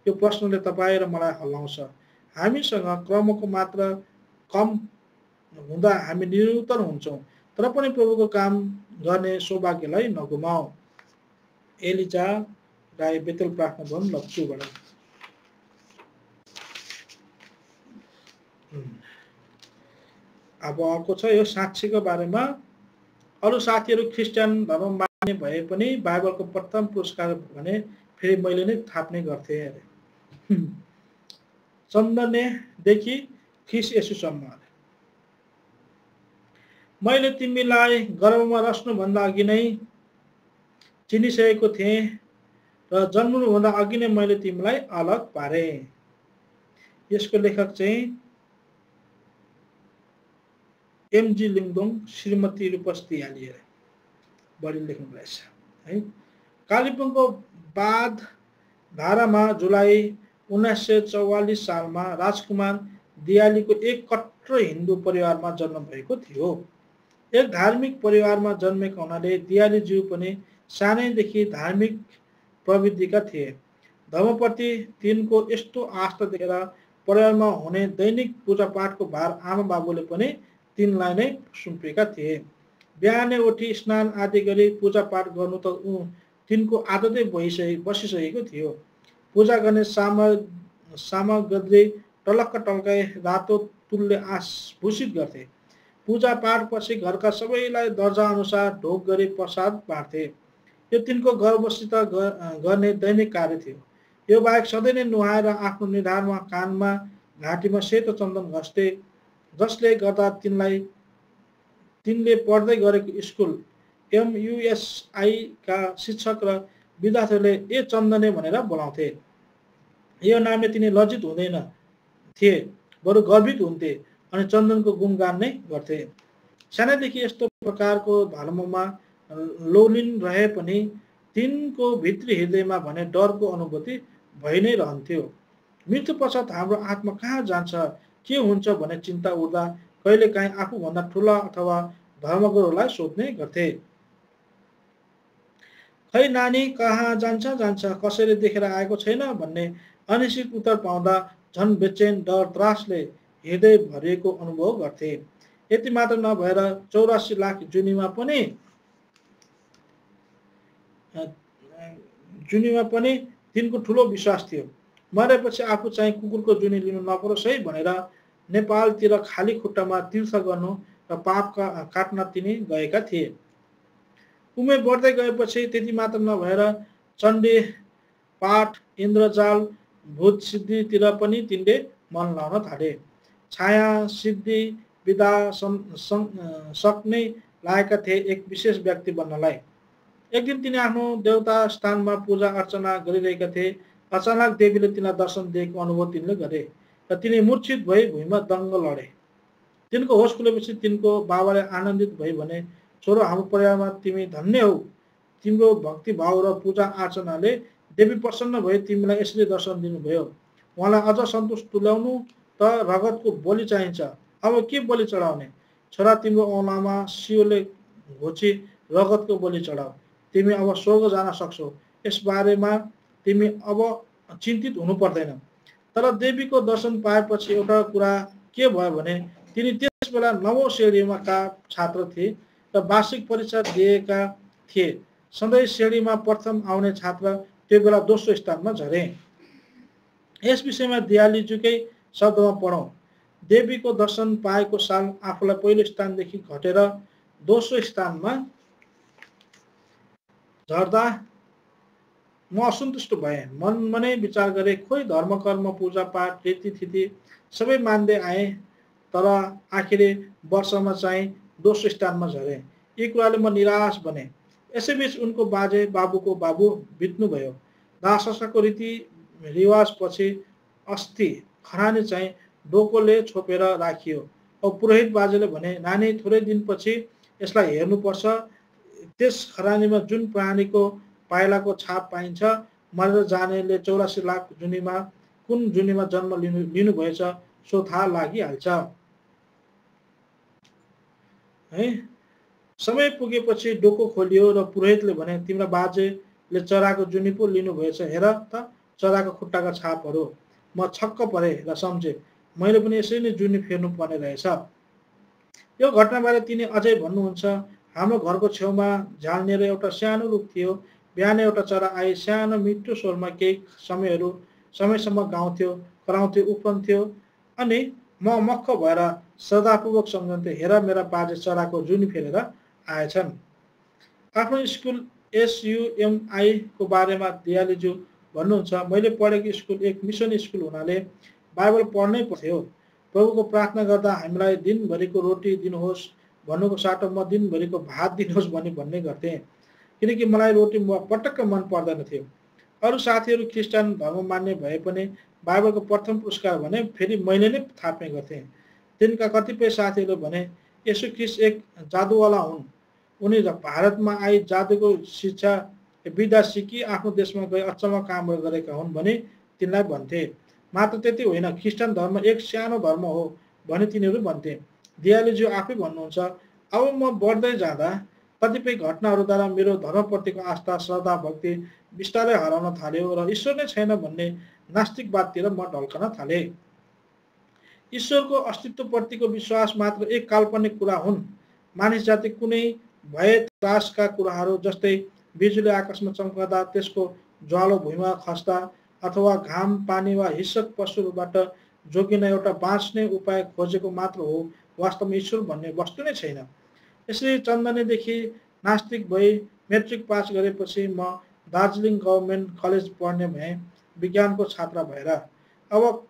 Speaker 1: यो प्रश्नले तपाईँ र मलाई हल्लाउँछ। हामीसँग क्रमको मात्र कम हुँदा हामी निरुत्तर हुन्छौँ, तर पनि प्रभुको काम गर्ने सौभाग्यलाई नगुमाऊ। एलिजा राई बेतेल प्रार्थना भवन लप्चूबाट। अब अर्को छ यो साक्षीको बारेमा। अरू साथीहरू क्रिस्चियन धर्म मान्ने भए पनि बाइबलको प्रथम पुरस्कार भने फेरि मैले नै थाप्ने गर्थेँ अरे। चन्दनेदेखि ख्रिस्ट येशूसम्म। मैले तिमीलाई गर्भमा रच्नुभन्दा अघि नै चिनिसकेको थिएँ र जन्मनुभन्दा अघि नै मैले तिमीलाई अलग पारे। यसको लेखक चाहिँ एमजी लिङदोङ श्रीमती रूपस्ती आलिए बढी लेख्नु रहेछ है। कालिम्पोङको बाद धारामा जुलाई 1944 सालमा राजकुमार दियालीको एक कट्टर हिन्दू परिवारमा जन्म भएको थियो। एक धार्मिक परिवारमा जन्मेका हुनाले दियालीज्यू पनि सानैदेखि धार्मिक प्रवृत्तिका थिए। धर्मप्रति तिनको यस्तो आस्था देखेर परिवारमा हुने दैनिक पूजापाठको भार आमा बाबुले पनि तिनलाई नै सुम्पेका थिए। बिहानै उठी स्नान आदि गरी पूजापाठ गर्नु त तिनको आदतै बसिसकेको थियो। पूजा गर्ने सामग्री टलक्क टल्काई रातो तुलले आभूषित गर्थे। पूजापाठपछि घरका सबैलाई दर्जा अनुसार ढोक गरी प्रसाद बाँड्थे। यो तिनको गर्वसित गर्ने दैनिक कार्य थियो। यो बाहेक सधैँ नै नुहाएर आफ्नो निधारमा कानमा घाँटीमा सेतो चन्दन घस्थे, जसले गर्दा तिनले पढ्दै गरेको स्कुल MUSI का शिक्षक र विद्यार्थीहरूले ए चन्दने भनेर बोलाउँथे। यो नामले तिनी लज्जित हुँदैन थिए, बरु गर्वित हुन्थे अनि चन्दनको गुणगान नै गर्थे। सानैदेखि यस्तो प्रकारको धर्ममा लोलिन रहे पनि तिनको भित्री हृदयमा भने डरको अनुभूति भइ नै रहन्थ्यो। मृत्यु पश्चात हाम्रो आत्मा कहाँ जान्छ, के हुन्छ भन्ने चिन्ता उठ्दा कहिलेकाहीँ आफूभन्दा ठुला अथवा धर्मगुरुलाई सोध्ने गर्थे। खै नानी कहाँ जान्छ कसैले देखेर आएको छैन भन्ने अनिश्चित उत्तर पाउँदा झन् बेचैन डर त्रासले हृदय भरिएको अनुभव गर्थे। यति मात्र नभएर 84 लाख जुनीमा पनि तिनको ठुलो विश्वास थियो। मरेपछि आफू चाहिँ कुकुरको जुनी लिनु नपरोस् है भनेर नेपालतिर खाली खुट्टामा तीर्थ गर्नु र पाप काट्न तिनी गएका थिए। उमेर बढ्दै गएपछि त्यति मात्र नभएर चण्डी पाठ, इन्द्रजाल, भूत सिद्धितिर पनि तिनले मन लाउन थाले। छाया सिद्धि विधा सक्नै लागेका थिए एक विशेष व्यक्ति बन्नलाई। एक दिन तिनी आफ्नो देवता स्थानमा पूजा अर्चना गरिरहेका थिए। अचानक देवीले तिनलाई दर्शन दिएको अनुभव तिनले गरे र तिनी मूर्छित भई भुइँमा दङ्ग लडे। तिनको होस खुलेपछि तिनको बाबाले आनन्दित भई भने, छोरो, हाम्रो परिवारमा तिमी धन्य हौ। तिम्रो भक्ति भाव र पूजा अर्चनाले देवी प्रसन्न भई तिमीलाई यसरी दर्शन दिनुभयो। उहाँलाई अझ सन्तोष तुल्याउनु त रगतको बलि चाहिन्छ। अब के बलि चढाउने? छोरा, तिम्रो औँलामा सियोले घोची रगतको बलि चढाऊ। तिमी अब स्वर्ग जान सक्छौ। यसबारेमा तिमी अब चिन्तित हुनु पर्दैन। तर देवीको दर्शन पाएपछि एउटा कुरा के भयो भने तिनी त्यस बेला 9औं श्रेणीमा का छात्र थिए र वार्षिक परीक्षा दिएका थिए। सधैँ श्रेणीमा प्रथम आउने छात्र त्यो बेला दोस्रो स्थानमा झरे। यस विषयमा दियालीजुकै शब्दमा पढौं। देवीको दर्शन पाएको साल आफूलाई पहिलो स्थानदेखि घटेर दोस्रो स्थानमा झर्दा म असन्तुष्ट भएँ। मनमा नै विचार गरे, खोइ धर्म कर्म पूजा पाठ रीतिथिति सबै मान्दै आएँ, तर आखिरी वर्षमा चाहिँ दोस्रो स्थानमा झरे। यी कुराले म निराश बने। यसैबीच उनको बाबुको बाबु बित्नुभयो। दाह संस्कारको रीति रिवाज पछि अस्ति खरानी चाहिँ डोकोले छोपेर राखियो। अब पुरोहित बाजेले भने, नानी, थोरै दिनपछि यसलाई हेर्नुपर्छ। त्यस खरानीमा जुन प्राणीको पाइलाको छाप पाइन्छ, मरेर जानेले 84 लाख जुनीमा कुन जुनीमा जन्म लिनुभएछ सो थाहा लागिहाल्छ है। समय पुगेपछि डोको खोलियो र पुरोहितले भने, तिम्रो बाजेले चराको जुनी पो लिनुभएछ, हेर त चराको खुट्टाका छापहरू। म छक्क परे र सम्झे, मैले पनि यसरी नै जुनी फेर्नु पर्ने रहेछ। यो घटनाबारे तिनी अझै भन्नुहुन्छ, हाम्रो घरको छेउमा झाल्नेर एउटा सानो रुख थियो। बिहानै एउटा चरा आई सानो मिठो स्वरमा केही समयसम्म गाउँथ्यो, कराउँथ्यो, उफ्रन्थ्यो अनि म मक्ख भएर श्रद्धापूर्वक सम्झन्थे, हेर मेरा बाजे चराको जुनी फेरेर आएछन्। आफ्नो स्कुल SUMI को बारेमा दियालीज्यू भन्नुहुन्छ, मैले पढेको स्कुल एक मिसन स्कुल हुनाले बाइबल पढ्नै पर्थ्यो। प्रभुको प्रार्थना गर्दा हामीलाई दिनभरिको रोटी दिनुहोस् भन्नुको साटो म दिनभरिको भात दिनुहोस् भन्ने गर्थेँ, किनकि मलाई रोटी पटक्क मन पर्दैन थियो। अरू साथीहरू ख्रिस्टान धर्म मान्ने भए पनि बाइबलको प्रथम पुरस्कार भने फेरि मैले नै थाप्ने गर्थेँ। तिनका कतिपय साथीहरूले भने यसु ख्रिस्ट एक जादुवाला हुन्, उनी भारतमा आई जादुको शिक्षा विद्या सिकी आफ्नो देशमा गई अचम्म कामहरू गरेका हुन् भने तिनलाई भन्थे। मात्र त्यति होइन, ख्रिस्टान धर्म एक सानो धर्म हो भने तिनीहरू भन्थे। दियालीज्यू आफै भन्नुहुन्छ, अब म बढ्दै जाँदा कतिपय घटनाहरूद्वारा मेरो धर्मप्रतिको आस्था श्रद्धा भक्ति बिस्तारै हराउन थाल्यो र ईश्वर नै छैन भन्ने नास्तिकवादतिर म ढल्कन थालेँ। ईश्वरको अस्तित्वप्रतिको विश्वास मात्र एक काल्पनिक कुरा हुन्। मानिस जाति कुनै भए त्रासका कुराहरू जस्तै बिजुली आकाशमा चम्कदा त्यसको ज्वालो भुइँमा खस्दा अथवा घाम पानी वा हिंस्रक पशुहरूबाट जोगिन एउटा बाँच्ने उपाय खोजेको मात्र हो। वास्तवमा ईश्वर भन्ने वस्तु नै छैन। यसरी चन्दनेदेखि नास्तिक भई मेट्रिक पास गरेपछि म दार्जिलिङ गभर्मेन्ट कलेज पढ्ने भएँ, विज्ञानको छात्र भएर। अब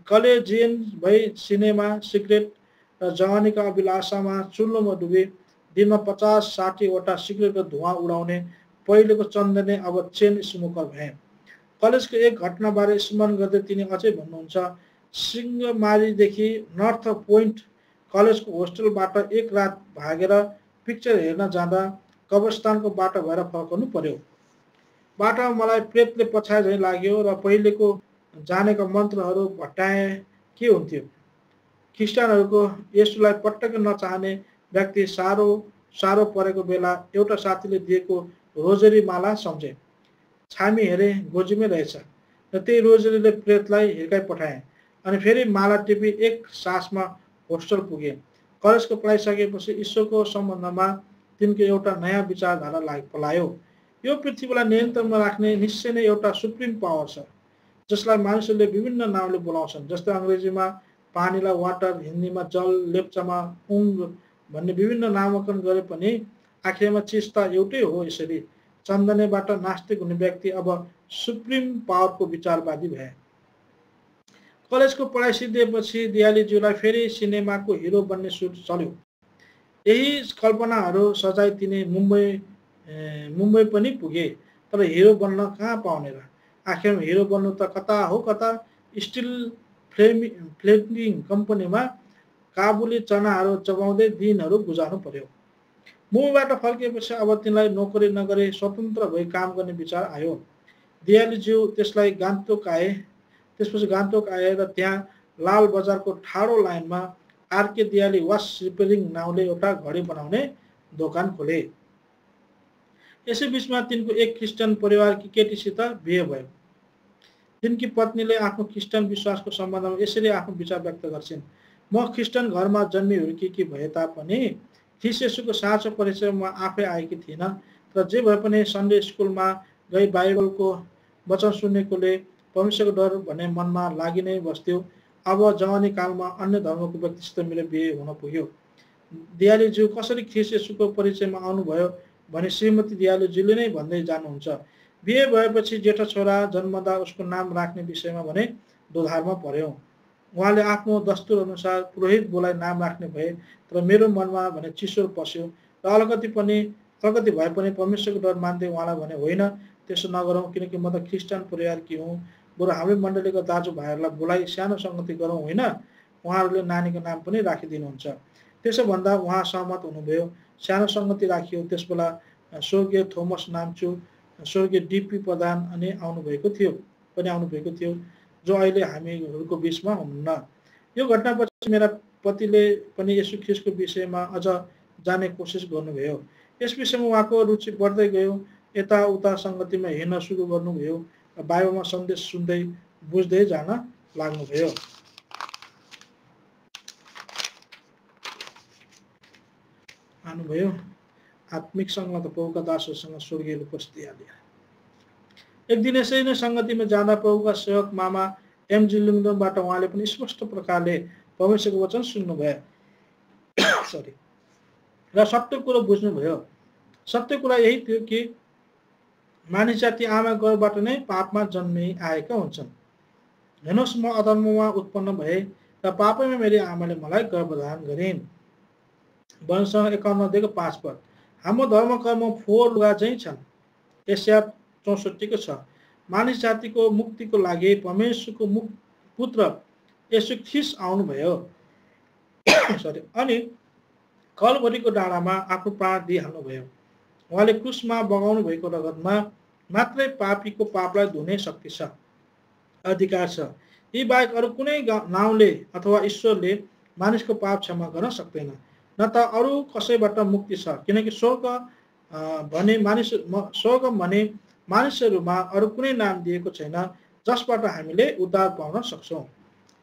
Speaker 1: कलेजियन भई सिनेमा, सिगरेट र जवानीका अभिलाषामा चुल्लोमा डुबे। दिनमा 50-60 वटा सिगरेटको धुवाँ उडाउने पहिलेको चन्दने अब चेन स्मोकर भए। कलेजको एक घटनाबारे स्मरण गर्दै तिनी अझै भन्नुहुन्छ, सिंहमारीदेखि नर्थ पोइन्ट कलेजको होस्टेलबाट एक रात भागेर पिक्चर हेर्न जाँदा कब्रस्तानको बाटो भएर फर्कनु पर्यो। बाटोमा मलाई प्रेतले पछाए झैँ लाग्यो र पहिलेको जानेका मन्त्रहरू भट्टाए के हुन्थ्यो। ख्रिस्टानहरूको येशूलाई पटक्कै नचाहने व्यक्ति साह्रो परेको बेला एउटा साथीले दिएको रोजरी माला सम्झे। छामी हेरे गोजीमै रहेछ र त्यही रोजरीले प्रेतलाई हिर्काइ पठाए अनि फेरि माला टिपी एक सासमा होस्टल पुगे। कलेजको पढाइसकेपछि ईश्वरको सम्बन्धमा तिनको एउटा नयाँ विचारधारा पलायो। यो पृथ्वीलाई नियन्त्रणमा राख्ने निश्चय नै एउटा सुप्रिम पावर छ, जसलाई मानिसहरूले विभिन्न नामले बोलाउँछन्। जस्तै अङ्ग्रेजीमा पानीलाई वाटर, हिन्दीमा जल, लेप्चामा उङ भन्ने विभिन्न नामाकरण गरे पनि आखिरमा चिज त एउटै हो। यसरी चन्दनेबाट नास्तिक हुने व्यक्ति अब सुप्रिम पावरको विचारवादी भए। कलेजको पढाइ सिद्धिएपछि दियालीज्यूलाई फेरि सिनेमाको हिरो बन्ने सुर चल्यो। यही कल्पनाहरू सजाई तिनी मुम्बई पनि पुगे, तर हिरो बन्न कहाँ पाउने र। आखिरमा हिरो बन्नु त कता हो कता स्टिल फ्लेमिङ कम्पनीमा काबुली चनाहरू चबाउँदै दिनहरू गुजार्नु पर्यो। मुम्बईबाट फर्किएपछि अब तिनलाई नोकरी नगरे स्वतन्त्र भई काम गर्ने विचार आयो। दियालीज्यू त्यसपछि गान्तोक आए र त्यहाँ लाल बजारको ठाडो लाइनमा आरके दियाली वास रिपेयरिङ नाउँले एउटा घडी बनाउने दोकान खोले। यसै बीचमा तिनको एक ख्रिस्टान परिवारकी केटीसित बिहे भयो। तिनकी पत्नीले आफ्नो ख्रिस्टान विश्वासको सम्बन्धमा यसरी आफ्नो विचार व्यक्त गर्छिन्, म ख्रिस्टान घरमा जन्मी हुर्केकी भए तापनि ख्रिस्ट येशूको साँचो परिचय म आफै आएकी थिइनँ। तर जे भए पनि सन्डे स्कुलमा गई बाइबलको वचन सुनेकोले परमेश्वरको डर भन्ने मनमा लागि नै बस्थ्यो। अब जवानी कालमा अन्य धर्मको व्यक्तिसित मेरो बिहे हुन पुग्यो। दियालीज्यू कसरी ख्रिस्ट येशूको परिचयमा आउनुभयो भने श्रीमती दियालीज्यूले नै भन्दै जानुहुन्छ। बिहे भएपछि जेठा छोरा जन्मदा उसको नाम राख्ने विषयमा भने दोधारमा पर्यो। उहाँले आफ्नो दस्तुर अनुसार पुरोहित बोलाई नाम राख्ने भए, तर मेरो मनमा भने चिसो पस्यो र अलिकति भए पनि परमेश्वरको डर मान्दै उहाँलाई भने होइन, त्यसो नगरौँ, किनकि म त ख्रिस्टान परिवारकी हुँ। बरु हाम्रै मण्डलीका दाजुभाइहरूलाई बोलाइ सानो सङ्गति गरौँ होइन, उहाँहरूले नानीको नाम पनि राखिदिनुहुन्छ। त्यसो भन्दा उहाँ सहमत हुनुभयो। सानो सङ्गति राखियो। त्यसबेला स्वर्गीय थोमस नाम्चु, स्वर्गीय डिपी प्रधान अनि आउनुभएको थियो, जो अहिले हामीहरूको बिचमा हुनुहुन्न। यो घटनापछि मेरा पतिले पनि येशू ख्रिस्टको विषयमा अझ जाने कोसिस गर्नुभयो। यस विषयमा उहाँको रुचि बढ्दै गयो। यताउता सङ्गतिमा हिँड्न सुरु गर्नुभयो र बाइबलमा सन्देश सुन्दै बुझ्दै जान लाग्नुभयो। आत्मिक सङ्गत प्रभुका दासहरूसँग स्वर्गीय उपस्थिति हालिया। एक दिन यसै नै सङ्गतिमा जाँदा प्रभुका सेवक मामा एमजी लिङदोनबाट उहाँले पनि स्पष्ट प्रकारले परमेश्वरको वचन सुन्नुभयो र सत्य कुरो बुझ्नुभयो। सत्य कुरा यही थियो कि मानिस जाति आमा गर्भबाट नै पापमा जन्मिआएका हुन्छन् हेर्नुहोस्, म अधर्ममा उत्पन्न भए र पापैमा मेरी आमाले मलाई गर्भधारण गरिन्। वर्णसँग 51:5 पद। हाम्रो धर्म कर्म फोहोर लुगा चाहिँ छन्। एशिया 64 को 6। मानिस जातिको मुक्तिको लागि परमेश्वरको पुत्र यसु ख्रिस्ट आउनुभयो। सरी, अनि कलवरीको डाँडामा आफ्नो प्राण दिइहाल्नुभयो। उहाँले क्रुसमा बगाउनु भएको रगतमा मात्रै पापीको पापलाई धुने शक्ति छ, अधिकार छ। यी बाहेक अरू कुनै नाउँले अथवा ईश्वरले मानिसको पाप क्षमा गर्न सक्दैन। न त अरू कसैबाट मुक्ति छ, किनकि स्वर्ग भने मानिसहरूमा अरू कुनै नाम दिएको छैन जसबाट हामीले उद्धार पाउन सक्छौँ।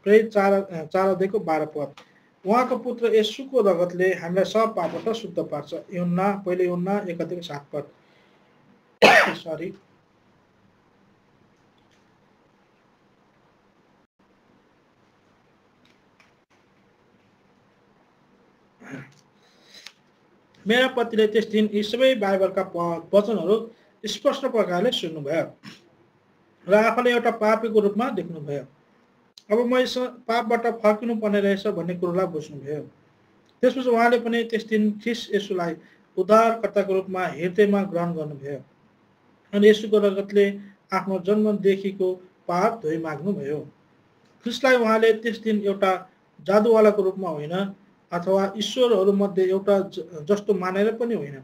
Speaker 1: प्रेरित 4:12 पद। उहाँको पुत्र येशूको रगतले हामीलाई सब पापबाट शुद्ध पार्छ। पहिलो यूहन्ना 1:7 पद। सरी, मेरा पतिले त्यस दिन यी सबै बाइबलका वचनहरू स्पष्ट प्रकारले सुन्नुभयो र आफूले एउटा पापीको रूपमा देख्नुभयो। अब म यस पापबाट फर्किनु पर्ने रहेछ भन्ने कुरोलाई बुझ्नुभयो। त्यसपछि उहाँले पनि त्यस दिन ख्रिस्ट येशूलाई उद्धारकर्ताको रूपमा हृदयमा ग्रहण गर्नुभयो अनि येशूको रगतले आफ्नो जन्मदेखिको पाप धोइ माग्नुभयो। ख्रिस्टलाई उहाँले त्यस दिन एउटा जादुवालाको रूपमा होइन अथवा ईश्वरहरूमध्ये एउटा जस्तो मानेर पनि होइन,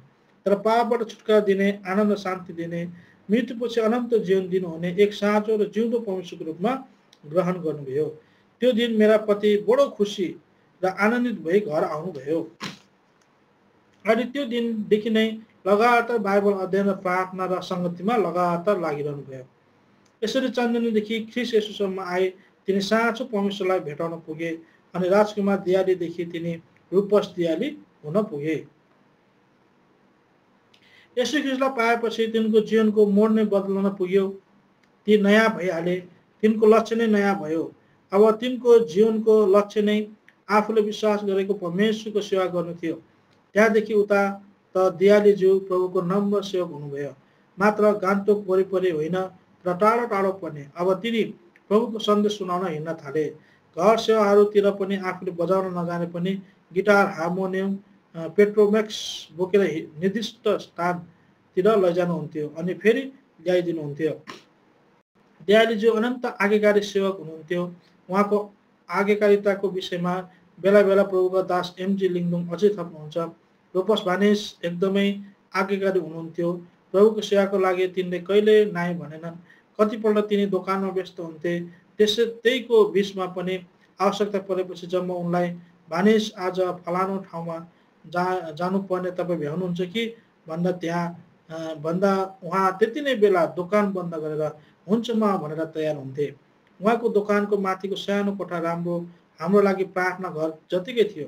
Speaker 1: तर पापबाट छुटकारा दिने, आनन्द शान्ति दिने, मृत्युपछि अनन्त जीवन दिनुहुने एक साँचो र जिउँदो परमेश्वरको रूपमा ग्रहण गर्नुभयो। त्यो दिन मेरा पति बडो खुसी र आनन्दित भई घर आउनुभयो। अनि त्यो दिनदेखि नै लगातार बाइबल अध्ययन र प्रार्थना र सङ्गतिमा लगातार लागिरहनु भयो। यसरी चन्दनीदेखि ख्रिस्ट येशूसम्म आए तिनी साँचो परमेश्वरलाई भेटाउन पुगे अनि राजकुमार दियालीदेखि तिनी रूपस दियाली हुन पुगे। यसु ख्रिस्टलाई पाएपछि तिनको जीवनको मोड नै बदलन पुग्यो। ती नयाँ भइहाले, तिनको लक्ष्य नै नयाँ भयो। अब तिनको जीवनको लक्ष्य नै आफूले विश्वास गरेको परमेश्वरको सेवा गर्नु थियो। त्यहाँदेखि उता त दियालीज्यू प्रभुको नम्र सेवक हुनुभयो, मात्र गान्तोक वरिपरि होइन र टाढो टाढो पर्ने। अब तिनी प्रभुको सन्देश सुनाउन हिँड्न थाले। घर सेवाहरूतिर पनि आफूले बजाउन नजाने पनि गिटार, हार्मोनियम, पेट्रोम्याक्स बोकेर निर्दिष्ट स्थानतिर लैजानुहुन्थ्यो अनि फेरि ल्याइदिनुहुन्थ्यो। दियालीज्यू अनन्त आज्ञाकारी सेवक हुनुहुन्थ्यो। उहाँको आज्ञाकारिताको विषयमा बेला बेला प्रभुका दास एमजी लिङदुङ अझै थप्नुहुन्छ। रूपस भानिस एकदमै आज्ञाकारी हुनुहुन्थ्यो। प्रभुको सेवाको लागि तिनले कहिले नाइ भनेनन्। कतिपल्ट तिनी दोकानमा व्यस्त हुन्थे। त्यहीको बिचमा पनि आवश्यकता परेपछि जब उनलाई भानिस आज फलानु ठाउँमा जानुपर्ने तपाईँ भ्याउनुहुन्छ कि भन्दा उहाँ त्यति नै बेला दोकान बन्द गरेर हुन्छ म भनेर तयार हुन्थे। उहाँको दोकानको माथिको सानो कोठा हाम्रो लागि प्रार्थना घर जतिकै थियो।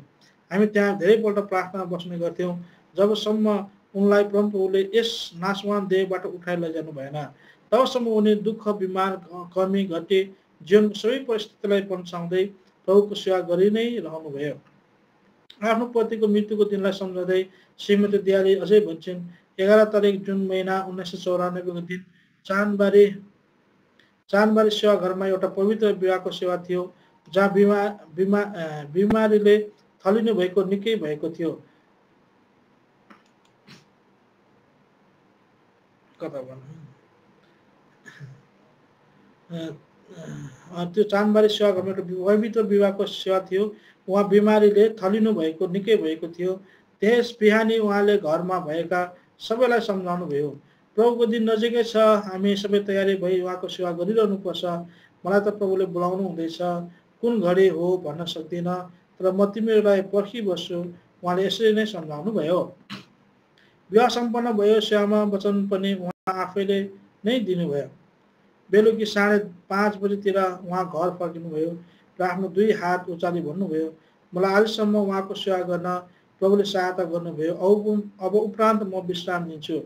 Speaker 1: हामी त्यहाँ धेरैपल्ट प्रार्थना बस्ने गर्थ्यौँ जबसम्म उनलाई परमप्रभुले यस नाशवान देहबाट उठाइ लैजानु भएन। तबसम्म उनी दुःख, बिमार, कमी, घटी जीवनको सबै परिस्थितिलाई पन्छाउँदै प्रभुको सेवा गरि नै रहनुभयो। आफ्नो पतिको मृत्युको दिनलाई सम्झँदै श्रीमती दियाली अझै भन्छन्, 11 तारिक जुन महिना 1994 को दिन चानबारी सेवा घरमा एउटा पवित्र विवाहको सेवा थियो जहाँ बिमारीले थलिनु भएको निकै भएको थियो। त्यो चानबारी सेवा घरमा एउटा पवित्र विवाहको सेवा थियो। उहाँ बिमारीले थलिनु भएको निकै भएको थियो। त्यस बिहानी उहाँले घरमा भएका सबैलाई सम्झाउनु भयो। प्रभुको दिन नजिकै छ, हामी सबै तयारी भई उहाँको सेवा गरिरहनु पर्छ। मलाई त प्रभुले बोलाउनु हुँदैछ, कुन घडी हो भन्न सक्दिनँ, तर म तिमीहरूलाई पर्खिबस्छु। उहाँले यसरी नै सम्झाउनु भयो। विवाह सम्पन्न भयो। सेवामा वचन पनि उहाँ आफैले नै दिनुभयो। बेलुकी 5:30 बजेतिर उहाँ घर फर्किनुभयो र आफ्नो 2 हात उचाली भन्नुभयो, मलाई आजसम्म उहाँको सेवा गर्न प्रभुले सहायता गर्नुभयो। अब उपरान्त म विश्राम लिन्छु।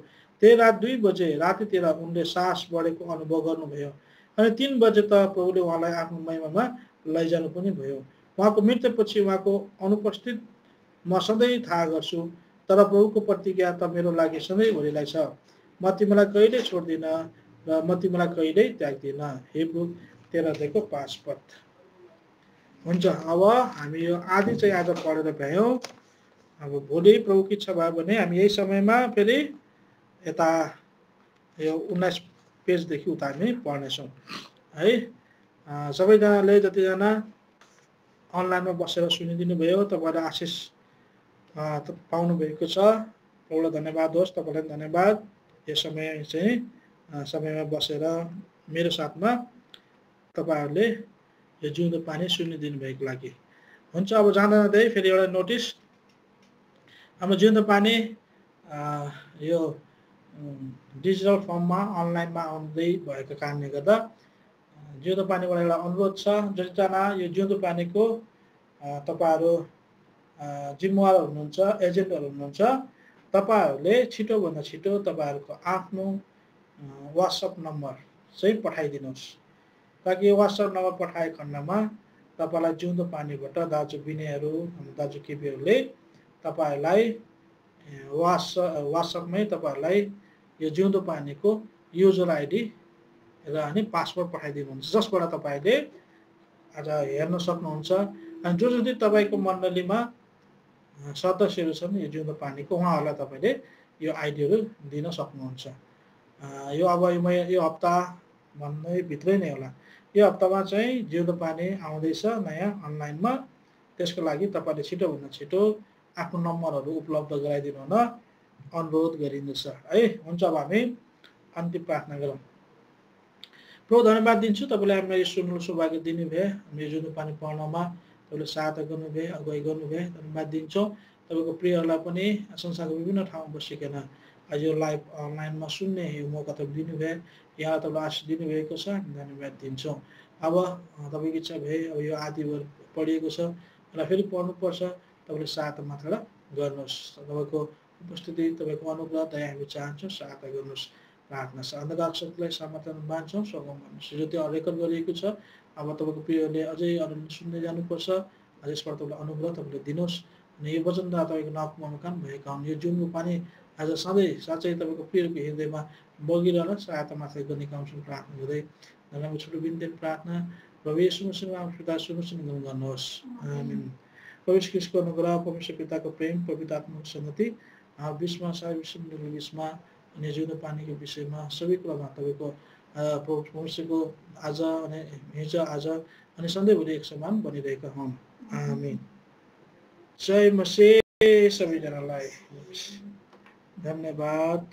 Speaker 1: त्यही रात 2 बजे रातितिर उनले सास बढेको अनुभव गर्नुभयो अनि 3 बजे त प्रभुले उहाँलाई आफ्नो महिमामा लैजानु पनि भयो। उहाँको मृत्युपछि उहाँको अनुपस्थित म सधैँ थाहा गर्छु, तर प्रभुको प्रतिज्ञा त मेरो लागि सधैँभरिलाई छ। म तिमीलाई कहिल्यै छोड्दिनँ र म तिमीलाई कहिल्यै त्याग्दिनँ। हिब्रू 13 अध्यायको 5 पद। हुन्छ, अब हामी यो आदि चाहिँ आज पढेर भ्यायौँ। अब भोलि प्रभुको इच्छा भयो भने हामी यही समयमा फेरि यता यो 19 पेजदेखि उता हामी पढ्नेछौँ है। सबैजनाले जतिजना अनलाइनमा बसेर सुनिदिनु भयो तपाईँलाई आशिष पाउनु भएको छ। प्रभुलाई धन्यवाद होस्, तपाईँलाई धन्यवाद यो समय चाहिँ समयमा बसेर मेरो साथमा तपाईँहरूले यो जिउँदो पानी सुनिदिनु भएको लागि। हुन्छ, अब जाँदा जाँदै फेरि एउटा नोटिस, हाम्रो जिउँदो पानी यो डिजिटल फर्ममा अनलाइनमा आउँदै भएको कारणले गर्दा जिउँदो पानीबाट एउटा अनुरोध छ, जतिजना यो जिउँदो पानीको तपाईँहरू जिम्मेवार हुनुहुन्छ, एजेन्टहरू हुनुहुन्छ, तपाईँहरूले छिटोभन्दा छिटो तपाईँहरूको आफ्नो वाट्सएप नम्बर चाहिँ पठाइदिनुहोस्, ताकि यो वाट्सएप नम्बर पठाएको खण्डमा तपाईँलाई जिउँदो पानीबाट दाजु बिनेहरू दाजु केपीहरूले तपाईँहरूलाई वाट्सएपमै तपाईँहरूलाई यो जिउँदो पानीको युजर आइडी र अनि पासवर्ड पठाइदिनुहुन्छ, जसबाट तपाईँले आज हेर्न सक्नुहुन्छ। अनि जो जति तपाईँको मण्डलीमा सदस्यहरू छन् यो जिउँदो पानीको, उहाँहरूलाई तपाईँले यो आइडीहरू दिन सक्नुहुन्छ। यो अब यो हप्ता भन्दै भित्रै नै होला, यो हप्तामा चाहिँ जिउँदो पानी आउँदैछ नयाँ अनलाइनमा। त्यसको लागि तपाईँले छिटोभन्दा छिटो आफ्नो नम्बरहरू उपलब्ध गराइदिनु हुन अनुरोध गरिँदैछ है। हुन्छ, अब हामी अन्तिम प्रार्थना गरौँ। प्रभु धन्यवाद दिन्छु, तपाईँले हामीलाई यो सुन्नु सौभाग्य दिनुभयो, हामी जिउँदो पानी पढ्नमा तपाईँले सहायता गर्नुभयो, अगुवाई गर्नुभयो, धन्यवाद दिन्छौँ। तपाईँको प्रियहरूलाई पनि संसारको विभिन्न ठाउँमा बसिकन आज यो लाइभ अनलाइनमा सुन्ने यो मौका तपाईँ दिनुभयो, यहाँ तपाईँले आशिष दिनुभएको छ, धन्यवाद दिन्छौँ। अब तपाईँको इच्छा भए अब यो आदिभर पढिएको छ र फेरि पढ्नुपर्छ, तपाईँले सहायता मात्र गर्नुहोस्। तपाईँको उपस्थिति, तपाईँको अनुग्रह दया हामी चाहन्छौँ, सहायता गर्नुहोस्। प्रार्थना छ, अन्धकार शक्तिलाई समर्थन बाँच्छौँ, सघाउँ भन्नुहोस्। जो त्यो रेकर्ड गरिएको छ, अब तपाईँको प्रियले अझै अरू सुन्दै जानुपर्छ, अझै यसबाट तपाईँले अनुग्रह तपाईँले दिनुहोस्। अनि यो वचनद्वारा तपाईँको नाममा काम भएका हुन्, यो जिउँदो पानी आज सधैँ साँच्चै तपाईँको प्रियको हृदयमा बगिरहन सहायता मात्र गर्ने काम सुन प्रार्थना गर्दै धन्यवाद छोटो बिन्ती प्रार्थना प्रभु येशू मसीहमा पिता सुनिग्रहण गर्नुहोस्। आमीन। प्रभु यीशु ख्रीष्टको अनुग्रह, परमेश्वर पिताको प्रेम, पवित्र आत्माको संगति बिचमा सारा विश्वको बिचमा अनि जिउँदो पानीको विषयमा सबै कुरामा तपाईँको परमेश्वरको आज अनि हिजो आज अनि सधैँभरि एक समान बनिरहेका हुन्। आमीन। जय मसीह। सबैजनालाई धन्यवाद।